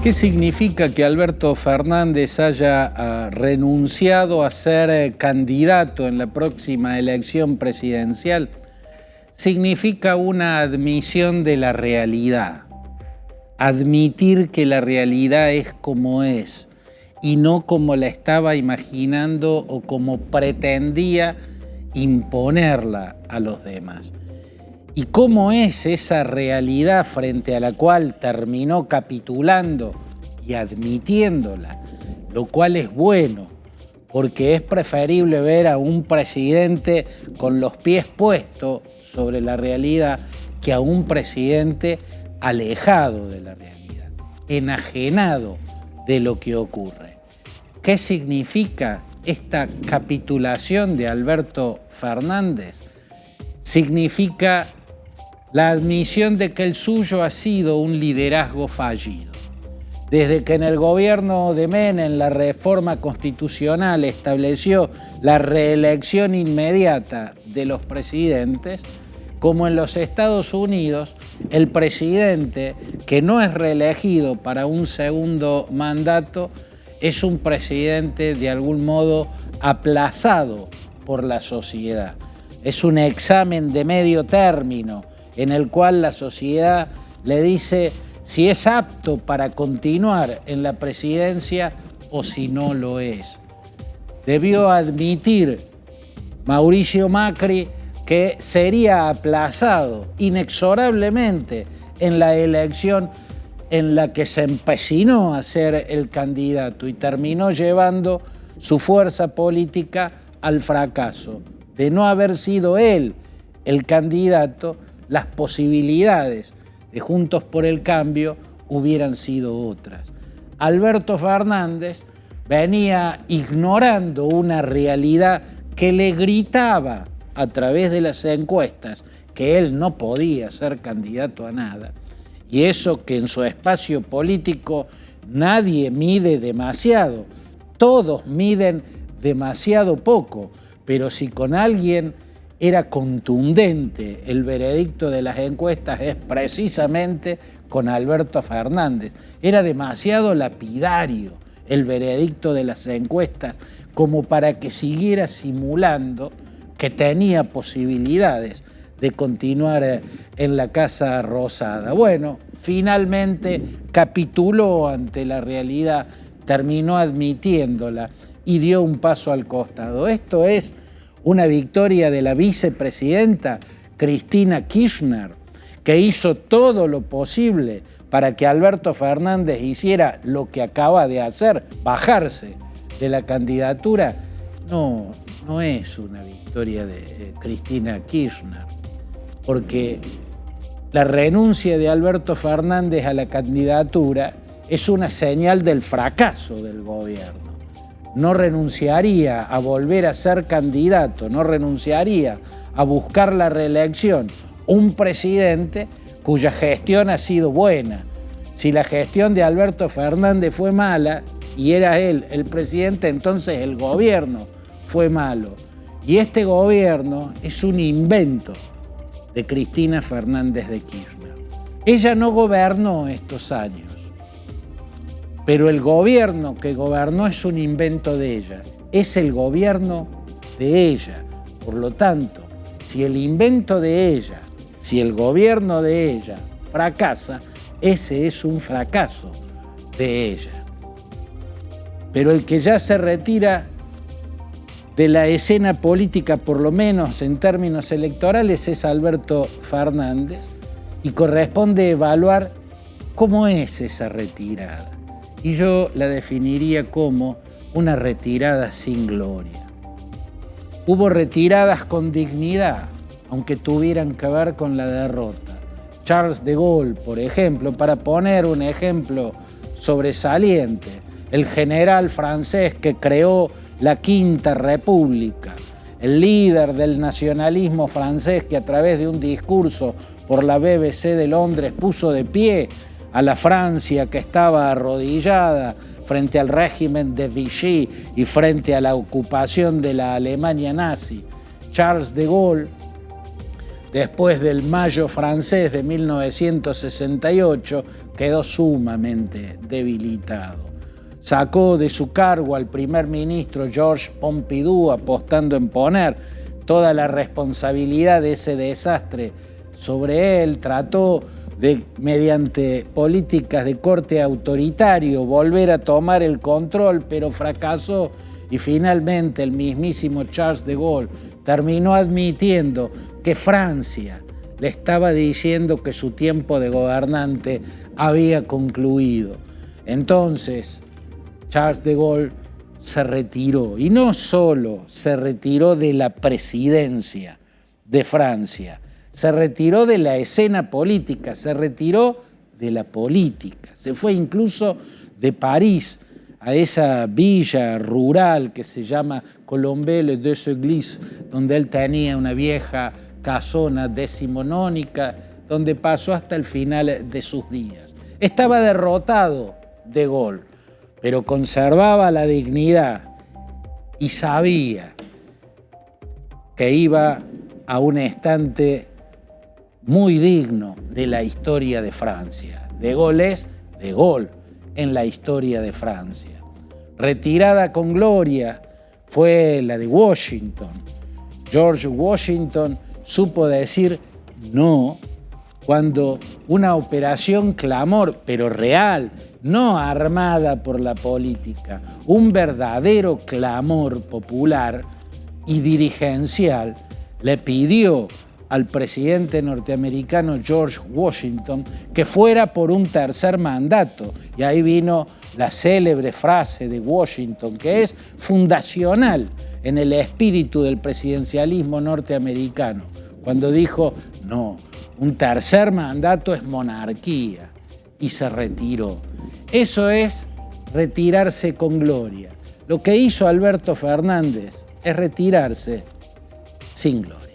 ¿Qué significa que Alberto Fernández haya renunciado a ser candidato en la próxima elección presidencial? Significa una admisión de la realidad. Admitir que la realidad es como es y no como la estaba imaginando o como pretendía imponerla a los demás. ¿Y cómo es esa realidad frente a la cual terminó capitulando y admitiéndola? Lo cual es bueno, porque es preferible ver a un presidente con los pies puestos sobre la realidad que a un presidente alejado de la realidad, enajenado de lo que ocurre. ¿Qué significa esta capitulación de Alberto Fernández? Significa la admisión de que el suyo ha sido un liderazgo fallido. Desde que en el gobierno de Menem la reforma constitucional estableció la reelección inmediata de los presidentes, como en los Estados Unidos, el presidente que no es reelegido para un segundo mandato es un presidente de algún modo aplazado por la sociedad. Es un examen de medio término en el cual la sociedad le dice si es apto para continuar en la presidencia o si no lo es. Debió admitir Mauricio Macri que sería aplazado inexorablemente en la elección en la que se empecinó a ser el candidato y terminó llevando su fuerza política al fracaso. De no haber sido él el candidato, las posibilidades de Juntos por el Cambio hubieran sido otras. Alberto Fernández venía ignorando una realidad que le gritaba a través de las encuestas que él no podía ser candidato a nada. Y eso que en su espacio político nadie mide demasiado, todos miden demasiado poco, pero si con alguien era contundente el veredicto de las encuestas es precisamente con Alberto Fernández. Era demasiado lapidario el veredicto de las encuestas como para que siguiera simulando que tenía posibilidades de continuar en la Casa Rosada. Bueno, finalmente capituló ante la realidad, terminó admitiéndola y dio un paso al costado. Esto es una victoria de la vicepresidenta Cristina Kirchner, que hizo todo lo posible para que Alberto Fernández hiciera lo que acaba de hacer, bajarse de la candidatura. No es una victoria de Cristina Kirchner, porque la renuncia de Alberto Fernández a la candidatura es una señal del fracaso del gobierno. No renunciaría a volver a ser candidato, no renunciaría a buscar la reelección un presidente cuya gestión ha sido buena. Si la gestión de Alberto Fernández fue mala y era él el presidente, entonces el gobierno fue malo. Y este gobierno es un invento de Cristina Fernández de Kirchner. Ella no gobernó estos años, pero el gobierno que gobernó es un invento de ella, es el gobierno de ella. Por lo tanto, si el invento de ella, si el gobierno de ella fracasa, ese es un fracaso de ella. Pero el que ya se retira de la escena política, por lo menos en términos electorales, es Alberto Fernández y corresponde evaluar cómo es esa retirada. Y yo la definiría como una retirada sin gloria. Hubo retiradas con dignidad, aunque tuvieran que ver con la derrota. Charles de Gaulle, por ejemplo, para poner un ejemplo sobresaliente, el general francés que creó la Quinta República, el líder del nacionalismo francés que a través de un discurso por la BBC de Londres puso de pie a la Francia que estaba arrodillada frente al régimen de Vichy y frente a la ocupación de la Alemania nazi. Charles de Gaulle después del Mayo francés de 1968, quedó sumamente debilitado. Sacó de su cargo al primer ministro Georges Pompidou, apostando en poner toda la responsabilidad de ese desastre sobre él. Trató de, mediante políticas de corte autoritario, volver a tomar el control, pero fracasó y finalmente el mismísimo Charles de Gaulle terminó admitiendo que Francia le estaba diciendo que su tiempo de gobernante había concluido. Entonces, Charles de Gaulle se retiró, y no solo se retiró de la presidencia de Francia, se retiró de la escena política, se retiró de la política. Se fue incluso de París a esa villa rural que se llama Colombey-les-Deux-Églises, donde él tenía una vieja casona decimonónica, donde pasó hasta el final de sus días. Estaba derrotado de Gaulle, pero conservaba la dignidad y sabía que iba a un estante muy digno de la historia de Francia. De Gaulle es de Gaulle en la historia de Francia. Retirada con gloria fue la de Washington. George Washington supo decir no cuando una operación clamor, pero real, no armada por la política, un verdadero clamor popular y dirigencial, le pidió al presidente norteamericano George Washington que fuera por un tercer mandato. Y ahí vino la célebre frase de Washington, que es fundacional en el espíritu del presidencialismo norteamericano, cuando dijo, no, un tercer mandato es monarquía, y se retiró. Eso es retirarse con gloria. Lo que hizo Alberto Fernández es retirarse sin gloria.